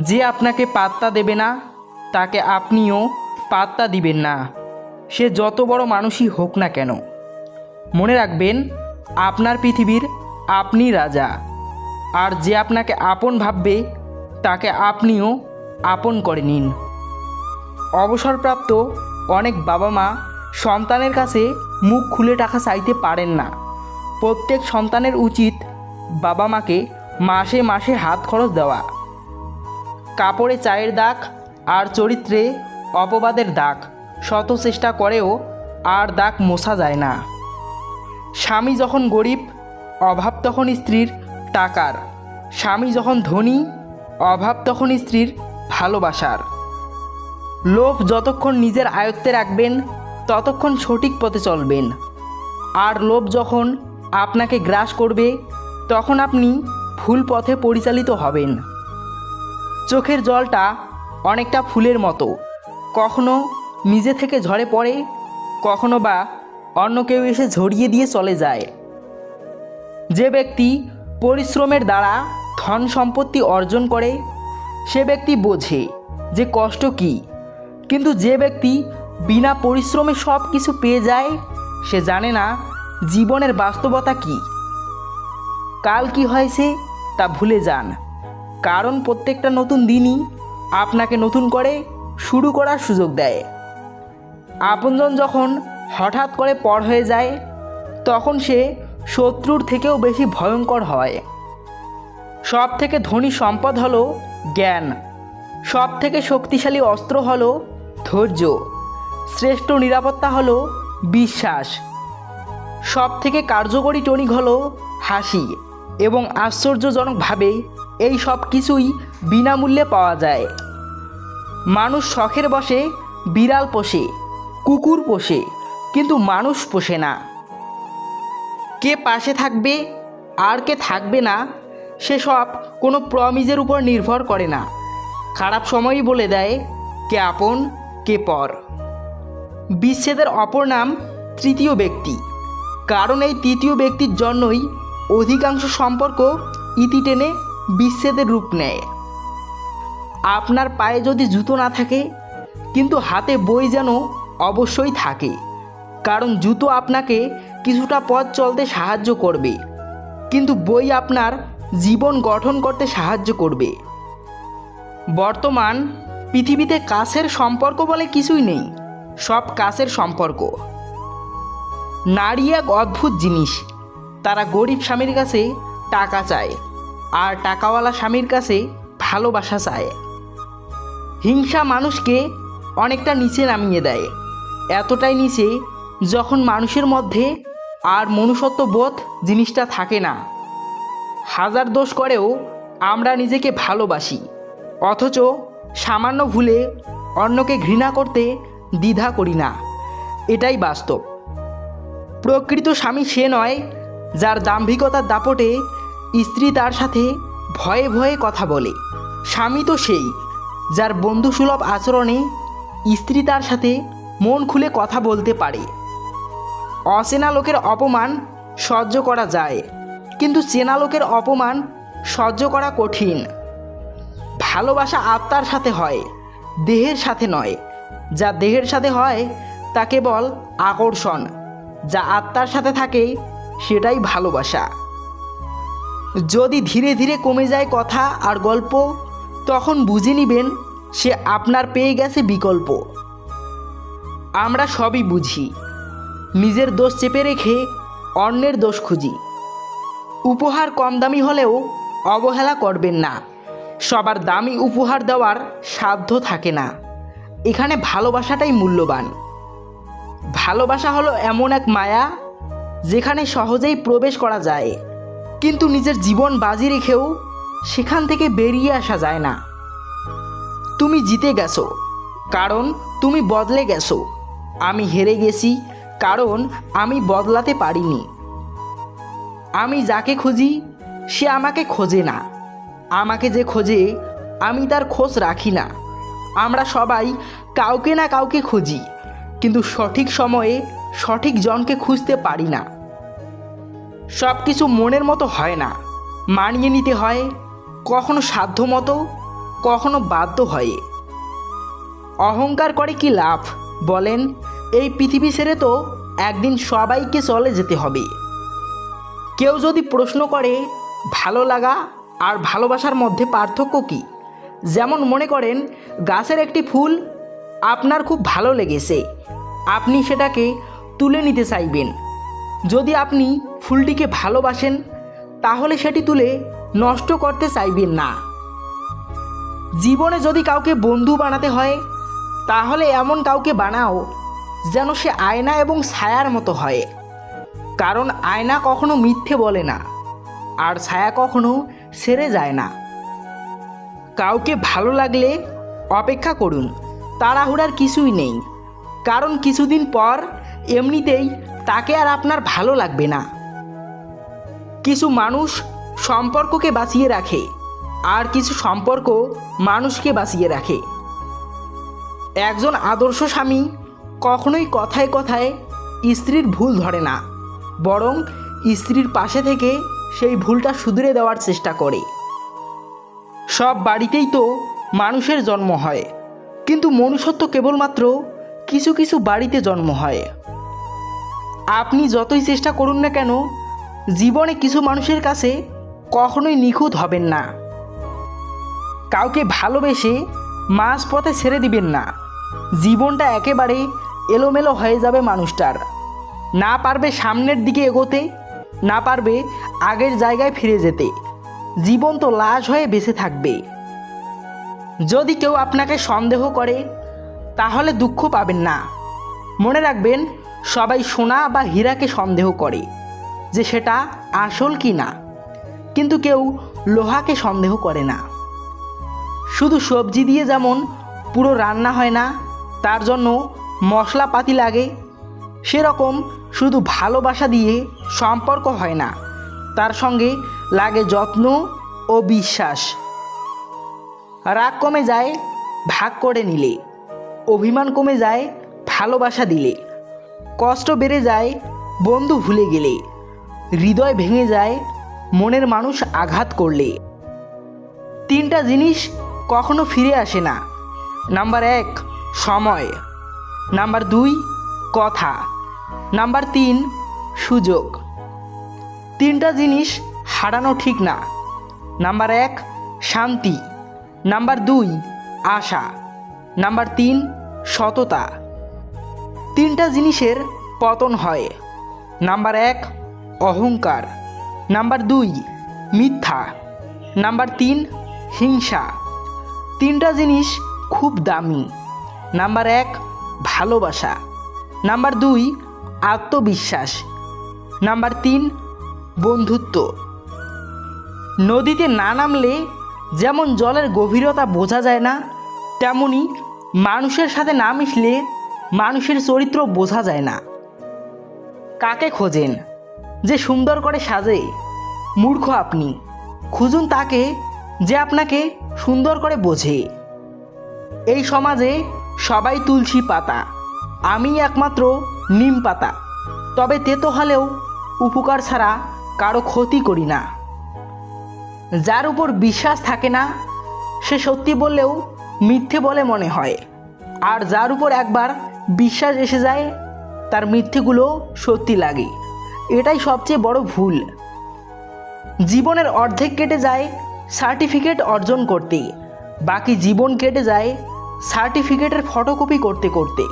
যে আপনাকে পাত্তা দেবে না তাকে আপনিও পাত্তা দিবেন না, সে যত বড় মানুষই হোক না কেন। মনে রাখবেন, আপনার পৃথিবীর আপনি রাজা, আর যে আপনাকে আপন ভাববে তাকে আপনিও আপন করে নিন। অবসরপ্রাপ্ত অনেক বাবা মা সন্তানের কাছে মুখ খুলে টাকা চাইতে পারেন না। প্রত্যেক সন্তানের উচিত বাবা মাকে মাসে মাসে হাত খরচ দেওয়া। কাপড়ে চায়ের দাগ আর চরিত্রে অপবাদের দাগ শত চেষ্টা করেও আর দাগ মোছা যায় না। স্বামী যখন গরিব, অভাব তখন স্ত্রীর টাকার। স্বামী যখন ধনী, অভাব তখন স্ত্রীর ভালোবাসার। লোভ যতক্ষণ নিজের আয়ত্তে রাখবেন ততক্ষণ সঠিক পথে চলবেন, আর লোভ যখন আপনাকে গ্রাস করবে তখন আপনি ভুল পথে পরিচালিত হবেন। চোখের জলটা অনেকটা ফুলের মতো, কখনো নিজে থেকে ঝরে পড়ে, কখনো বা অন্য কেউ এসে ঝরিয়ে দিয়ে চলে যায়। যে ব্যক্তি পরিশ্রমের দ্বারা ধন সম্পত্তি অর্জন করে সে ব্যক্তি বোঝে যে কষ্ট কী, কিন্তু যে ব্যক্তি বিনা পরিশ্রমে সব কিছু পেয়ে যায় সে জানে না জীবনের বাস্তবতা কী। কাল কি হয়েছে তা ভুলে যান, কারণ প্রত্যেকটা নতুন দিনই আপনাকে নতুন করে শুরু করার সুযোগ দেয়। আপনজন যখন হঠাৎ করে পর হয়ে যায় তখন সে শত্রুর থেকেও বেশি ভয়ঙ্কর হয়। সব থেকে ধনী সম্পদ হলো জ্ঞান, সব থেকে শক্তিশালী অস্ত্র হলো ধৈর্য, শ্রেষ্ঠ নিরাপত্তা হলো বিশ্বাস, সব থেকে কার্যকরী টনিক হলো হাসি, এবং আশ্চর্যজনকভাবে এই সব কিছুই বিনামূল্যে পাওয়া যায়। মানুষ শখের বশে বিড়াল পোষে, কুকুর পোষে, কিন্তু মানুষ পোষে না। কে পাশে থাকবে আর কে থাকবে না সেসব কোনো প্রমিজের উপর নির্ভর করে না। খারাপ সময়ই বলে দেয় কে আপন কে পর। বিচ্ছেদের অপর নাম তৃতীয় ব্যক্তি, কারণ এই তৃতীয় ব্যক্তির জন্যই অধিকাংশ সম্পর্ক ইতি টেনে বিচ্ছেদের রূপ নেয়। আপনার পায়ে যদি জুতো না থাকে কিন্তু হাতে বই যেন অবশ্যই থাকে, কারণ জুতো আপনাকে কিছুটা পথ চলতে সাহায্য করবে, কিন্তু বই আপনার জীবন গঠন করতে সাহায্য করবে। বর্তমান পৃথিবীতে কাছের সম্পর্ক বলে কিছুই নেই, সব কাছের সম্পর্ক। নারী এক অদ্ভুত জিনিস, তারা গরিব স্বামীর কাছে টাকা চায় আর টাকাওয়ালা স্বামীর কাছে ভালোবাসা চায়। হিংসা মানুষকে অনেকটা নিচে নামিয়ে দেয়, এতটাই নিচে যখন মানুষের মধ্যে আর মনুষ্যত্ব বোধ জিনিসটা থাকে না। হাজার দোষ করেও আমরা নিজেকে ভালোবাসি, অথচ সামান্য ভুলে অন্যকে ঘৃণা করতে দ্বিধা করি না। এটাই বাস্তব। প্রকৃত স্বামী সে নয় যার দাম্ভিকতার দাপটে স্ত্রী তার সাথে ভয়ে ভয়ে কথা বলে। স্বামী তো সেই যার বন্ধুসুলভ আচরণে স্ত্রী তার সাথে মন খুলে কথা বলতে পারে। অচেনা লোকের অপমান সহ্য করা যায়, কিন্তু চেনা লোকের অপমান সহ্য করা কঠিন। ভালোবাসা আত্মার সাথে হয়, দেহের সাথে নয়। যা দেহের সাথে হয় তা কেবল আকর্ষণ, যা আত্মার সাথে থাকে সেটাই ভালোবাসা। যদি ধীরে ধীরে কমে যায় কথা আর গল্প, তখন বুঝে নেবেন সে আপনার পেয়ে গেছে বিকল্প। আমরা সবই বুঝি, নিজের দোষ চেপে রেখে অন্যের দোষ খুঁজি। উপহার কম দামি হলেও অবহেলা করবেন না, সবার দামি উপহার দেওয়ার সাধ্য থাকে না। এখানে ভালোবাসাটাই মূল্যবান। ভালোবাসা হলো এমন এক মায়া যেখানে সহজেই প্রবেশ করা যায়, কিন্তু নিজের জীবন বাজি রেখেও সেখান থেকে বেরিয়ে আসা যায় না। তুমি জিতে গেছো কারণ তুমি বদলে গেছো, আমি হেরে গেছি কারণ আমি বদলাতে পারিনি। আমি যাকে খুঁজি সে আমাকে খোঁজে না, আমাকে যে খোঁজে আমি তার খোঁজ রাখি না। আমরা সবাই কাউকে না কাউকে খুঁজি, কিন্তু সঠিক সময়ে সঠিক জনকে খুঁজতে পারি না। সব কিছু মনের মতো হয় না, মানিয়ে নিতে হয়, কখনো সাধ্য মতো, কখনো বাধ্য হয়। অহংকার করে কি লাভ বলেন? এই পৃথিবী ছেড়ে তো একদিন সবাইকে চলে যেতে হবে। কেউ যদি প্রশ্ন করে ভালো লাগা আর ভালোবাসার মধ্যে পার্থক্য কী, যেমন মনে করেন গাছের একটি ফুল আপনার খুব ভালো লেগেছে, আপনি সেটাকে তুলে নিতে চাইবেন। যদি আপনি ফুলটিকে ভালোবাসেন তাহলে সেটি তুলে নষ্ট করতে চাইবেন না। জীবনে যদি কাউকে বন্ধু বানাতে হয় তাহলে এমন কাউকে বানাও যেন সে আয়না এবং ছায়ার মতো হয়। কারণ আয়না কখনো মিথ্যে বলে না, আর ছায়া কখনো ছেড়ে যায় না। কাউকে ভালো লাগলে অপেক্ষা করুন, তাড়াহুড়ার কিছুই নেই। কারণ কিছুদিন পর এমনিতেই তাকে আর আপনার ভালো লাগবে না। কিছু মানুষ সম্পর্ককে বাঁচিয়ে রাখে, আর কিছু সম্পর্ক মানুষকে বাঁচিয়ে রাখে। একজন আদর্শ স্বামী কখনোই কথায় কথায় স্ত্রীর ভুল ধরে না, বরং স্ত্রীর পাশে থেকে সেই ভুলটা শুধরে দেওয়ার চেষ্টা করে। সব বাড়িতেই তো মানুষের জন্ম হয়, কিন্তু মনুষ্যত্ব কেবলমাত্র কিছু কিছু বাড়িতে জন্ম হয়। আপনি যতই চেষ্টা করুন না কেন, জীবনে কিছু মানুষের কাছে কখনোই নিখুঁত হবেন না। কাউকে ভালোবেসে মাঝপথে ছেড়ে দিবেন না। জীবনটা একেবারে এলোমেলো হয়ে যাবে মানুষটার। না পারবে সামনের দিকে এগোতে, না পারবে আগের জায়গায় ফিরে যেতে। জীবন তো লাশ হয়ে বেঁচে থাকবে। যদি কেউ আপনাকে সন্দেহ করে তাহলে দুঃখ পাবেন না। মনে রাখবেন, সবাই সোনা বা হীরাকে সন্দেহ করে যে সেটা আসল কি না, কিন্তু কেউ লোহাকে সন্দেহ করে না। শুধু সবজি দিয়ে যেমন পুরো রান্না হয় না, তার জন্য মশলাপাতি লাগে, সেরকম শুধু ভালোবাসা দিয়ে সম্পর্ক হয় না, তার সঙ্গে লাগে যত্ন ও বিশ্বাস। রাগ কমে যায় ভাগ করে নিলে, অভিমান কমে যায় ভালোবাসা দিলে, কষ্ট বেড়ে যায় বন্ধু ভুলে গেলে, হৃদয় ভেঙে যায় মনের মানুষ আঘাত করলে। তিনটা জিনিস কখনো ফিরে আসে না। নাম্বার 1 সময়, নাম্বার 2 কথা, নাম্বার 3 সুযোগ। তিনটা জিনিস হারানো ঠিক না। নাম্বার 1 শান্তি, নাম্বার 2 আশা, নাম্বার 3 সততা। তিনটা জিনিসের পতন হয়। নাম্বার 1 অহংকার, নাম্বার 2 মিথ্যা, নাম্বার 3 হিংসা। তিনটা জিনিস খুব দামি। নাম্বার 1 ভালোবাসা, নাম্বার 2 আত্মবিশ্বাস, নাম্বার 3 বন্ধুত্ব। নদীতে না নামলে যেমন জলের গভীরতা বোঝা যায় না, তেমনি মানুষের সাথে না মিশলে মানুষের চরিত্র বোঝা যায় না। কাকে খোঁজেন যে সুন্দর করে সাজে? মূর্খ আপনি। খুঁজুন তাকে যে আপনাকে সুন্দর করে বোঝে। এই সমাজে সবাই তুলসী পাতা, আমি একমাত্র নিম পাতা। তবে তেতো হলেও উপকার ছাড়া কারো ক্ষতি করি না। যার উপর বিশ্বাস থাকে না সে সত্যি বললেও মিথ্যে বলে মনে হয়, আর যার উপর একবার বিশ্বাস এসে যায় তার মিথ্যেগুলো সত্যি লাগে। এটাই সবচেয়ে বড় ভুল। জীবনের অর্ধেক কেটে যায় সার্টিফিকেট অর্জন করতে, বাকি জীবন কেটে যায় সার্টিফিকেটের ফটোকপি করতে করতে।